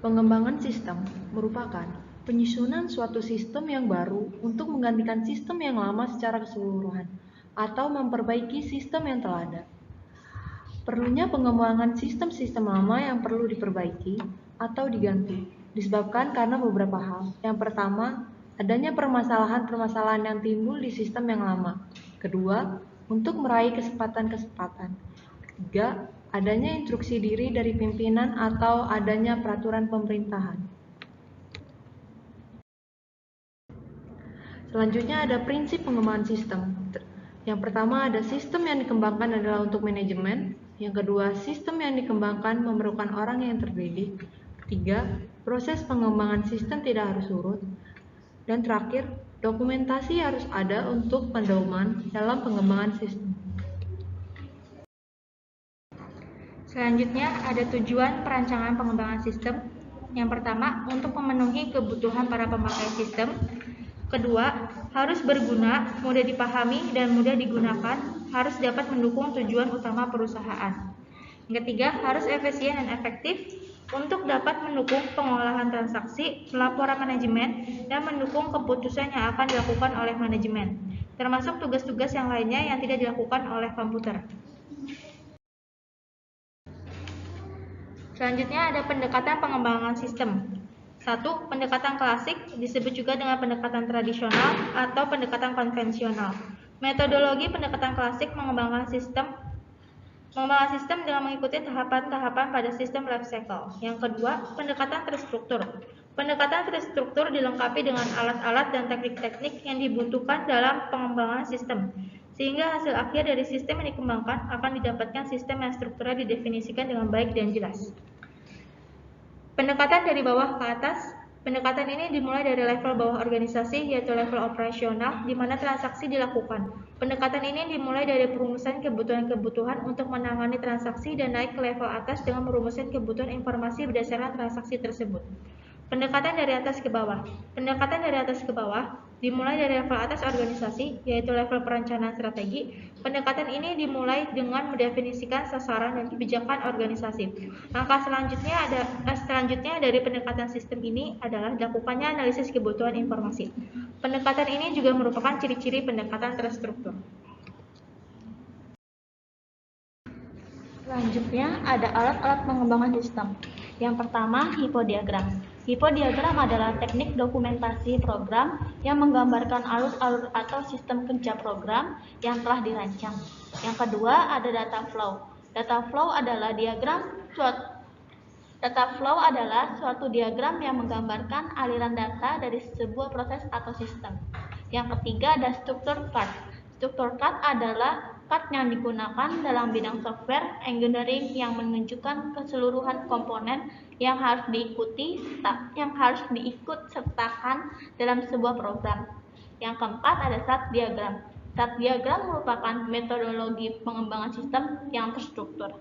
Pengembangan sistem merupakan penyusunan suatu sistem yang baru untuk menggantikan sistem yang lama secara keseluruhan atau memperbaiki sistem yang telah ada. Perlunya pengembangan sistem-sistem lama yang perlu diperbaiki atau diganti disebabkan karena beberapa hal. Yang pertama, adanya permasalahan-permasalahan yang timbul di sistem yang lama. Kedua, untuk meraih kesempatan-kesempatan. Ketiga, adanya instruksi diri dari pimpinan atau adanya peraturan pemerintahan. Selanjutnya ada prinsip pengembangan sistem. Yang pertama ada sistem yang dikembangkan adalah untuk manajemen. Yang kedua, sistem yang dikembangkan memerlukan orang yang terdidik. Ketiga, proses pengembangan sistem tidak harus surut. Dan terakhir, dokumentasi harus ada untuk pedoman dalam pengembangan sistem. Selanjutnya ada tujuan perancangan pengembangan sistem. Yang pertama, untuk memenuhi kebutuhan para pemakai sistem. Kedua, harus berguna, mudah dipahami, dan mudah digunakan, harus dapat mendukung tujuan utama perusahaan. Yang ketiga, harus efisien dan efektif untuk dapat mendukung pengolahan transaksi, pelaporan manajemen, dan mendukung keputusan yang akan dilakukan oleh manajemen, termasuk tugas-tugas yang lainnya yang tidak dilakukan oleh komputer. Selanjutnya ada pendekatan pengembangan sistem. 1. Pendekatan klasik disebut juga dengan pendekatan tradisional atau pendekatan konvensional. Metodologi pendekatan klasik mengembangkan sistem dengan mengikuti tahapan-tahapan pada sistem life cycle. Yang kedua, pendekatan terstruktur. Pendekatan terstruktur dilengkapi dengan alat-alat dan teknik-teknik yang dibutuhkan dalam pengembangan sistem, sehingga hasil akhir dari sistem yang dikembangkan akan didapatkan sistem yang strukturnya didefinisikan dengan baik dan jelas. Pendekatan dari bawah ke atas. Pendekatan ini dimulai dari level bawah organisasi, yaitu level operasional, di mana transaksi dilakukan. Pendekatan ini dimulai dari perumusan kebutuhan-kebutuhan untuk menangani transaksi dan naik ke level atas dengan merumuskan kebutuhan informasi berdasarkan transaksi tersebut. Pendekatan dari atas ke bawah. Pendekatan dari atas ke bawah dimulai dari level atas organisasi, yaitu level perencanaan strategi. Pendekatan ini dimulai dengan mendefinisikan sasaran dan kebijakan organisasi. Langkah selanjutnya dari pendekatan sistem ini adalah dilakukannya analisis kebutuhan informasi. Pendekatan ini juga merupakan ciri-ciri pendekatan terstruktur. Selanjutnya ada alat-alat pengembangan sistem. Yang pertama, hipodiagram. Hipodiagram adalah teknik dokumentasi program yang menggambarkan alur-alur atau sistem kerja program yang telah dirancang. Yang kedua, ada data flow. Data flow adalah suatu diagram yang menggambarkan aliran data dari sebuah proses atau sistem. Yang ketiga, ada struktur chart. Struktur chart adalah chart yang digunakan dalam bidang software engineering yang menunjukkan keseluruhan komponen yang harus diikut sertakan dalam sebuah program. Yang keempat ada chart diagram. Chart diagram merupakan metodologi pengembangan sistem yang terstruktur.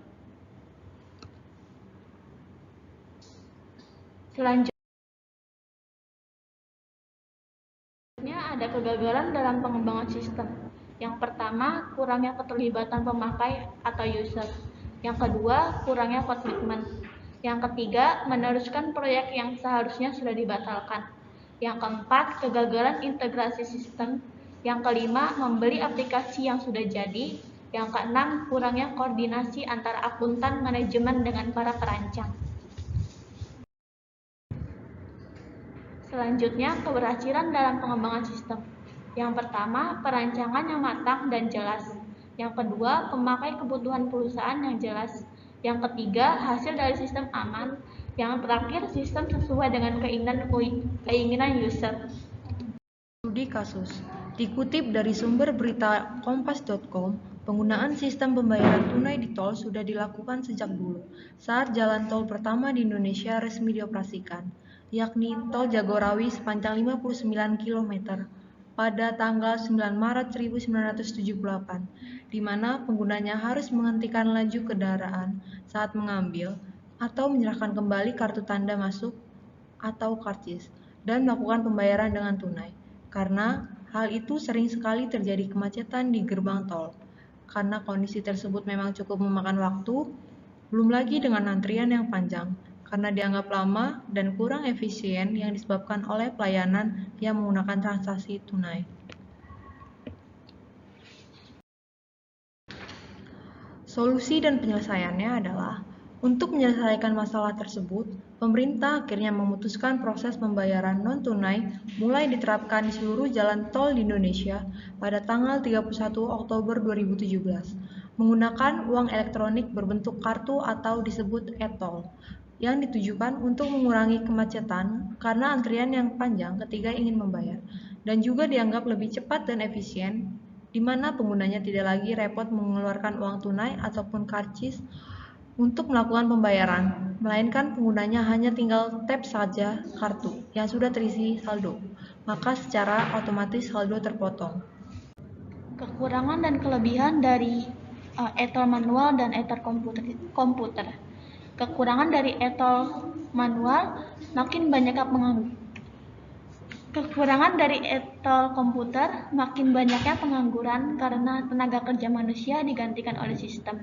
Selanjutnya ada kegagalan dalam pengembangan sistem. Yang pertama, kurangnya keterlibatan pemakai atau user. Yang kedua, kurangnya komitmen. Yang ketiga, meneruskan proyek yang seharusnya sudah dibatalkan. Yang keempat, kegagalan integrasi sistem. Yang kelima, membeli aplikasi yang sudah jadi. Yang keenam, kurangnya koordinasi antara akuntan manajemen dengan para perancang. Selanjutnya, keberhasilan dalam pengembangan sistem. Yang pertama, perancangan yang matang dan jelas. Yang kedua, pemakai kebutuhan perusahaan yang jelas. Yang ketiga, hasil dari sistem aman. Yang terakhir, sistem sesuai dengan keinginan user. Studi kasus. Dikutip dari sumber berita kompas.com, penggunaan sistem pembayaran tunai di tol sudah dilakukan sejak dulu, saat jalan tol pertama di Indonesia resmi dioperasikan, yakni Tol Jagorawi sepanjang 59 km pada tanggal 9 Maret 1978, di mana penggunanya harus menghentikan laju kendaraan saat mengambil atau menyerahkan kembali kartu tanda masuk atau karcis, dan melakukan pembayaran dengan tunai. Karena hal itu sering sekali terjadi kemacetan di gerbang tol. Karena kondisi tersebut memang cukup memakan waktu, belum lagi dengan antrian yang panjang, karena dianggap lama dan kurang efisien yang disebabkan oleh pelayanan yang menggunakan transaksi tunai. Solusi dan penyelesaiannya adalah untuk menyelesaikan masalah tersebut, pemerintah akhirnya memutuskan proses pembayaran non-tunai mulai diterapkan di seluruh jalan tol di Indonesia pada tanggal 31 Oktober 2017 menggunakan uang elektronik berbentuk kartu atau disebut e-tol yang ditujukan untuk mengurangi kemacetan karena antrian yang panjang ketika ingin membayar dan juga dianggap lebih cepat dan efisien di mana penggunanya tidak lagi repot mengeluarkan uang tunai ataupun karcis untuk melakukan pembayaran, melainkan penggunanya hanya tinggal tap saja kartu yang sudah terisi saldo, maka secara otomatis saldo terpotong. Kekurangan dan kelebihan dari e-tol manual dan e-tol komputer. Kekurangan dari e-tol manual makin banyaknya pengangguran karena tenaga kerja manusia digantikan oleh sistem.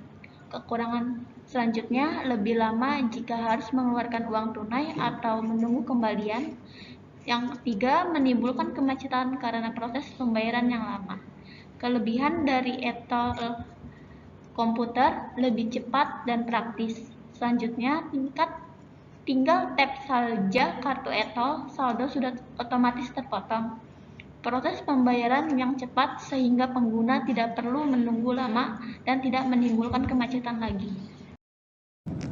Kekurangan selanjutnya lebih lama jika harus mengeluarkan uang tunai atau menunggu kembalian. Yang ketiga, menimbulkan kemacetan karena proses pembayaran yang lama. Kelebihan dari e-tol komputer lebih cepat dan praktis. Selanjutnya, tinggal tap saja kartu e-tol, saldo sudah otomatis terpotong. Proses pembayaran yang cepat sehingga pengguna tidak perlu menunggu lama dan tidak menimbulkan kemacetan lagi.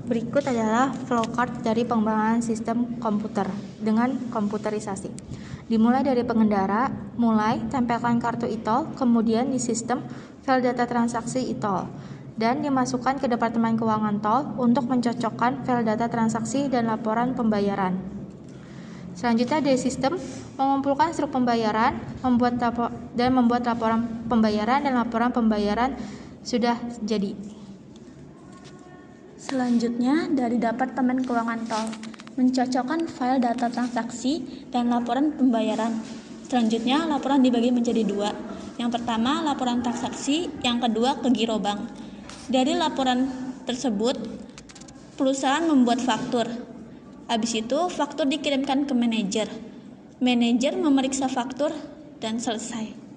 Berikut adalah flowchart dari pengembangan sistem komputer dengan komputerisasi. Dimulai dari pengendara, tempelkan kartu e-tol, kemudian di sistem file data transaksi e-tol, dan dimasukkan ke Departemen Keuangan Tol untuk mencocokkan file data transaksi dan laporan pembayaran. Selanjutnya dari sistem mengumpulkan struk pembayaran, membuat laporan pembayaran dan laporan pembayaran sudah jadi. Selanjutnya dari Departemen Keuangan Tol mencocokkan file data transaksi dan laporan pembayaran. Selanjutnya laporan dibagi menjadi dua. Yang pertama laporan transaksi, yang kedua ke giro bank. Dari laporan tersebut perusahaan membuat faktur. Habis itu faktur dikirimkan ke manajer. Manajer memeriksa faktur dan selesai.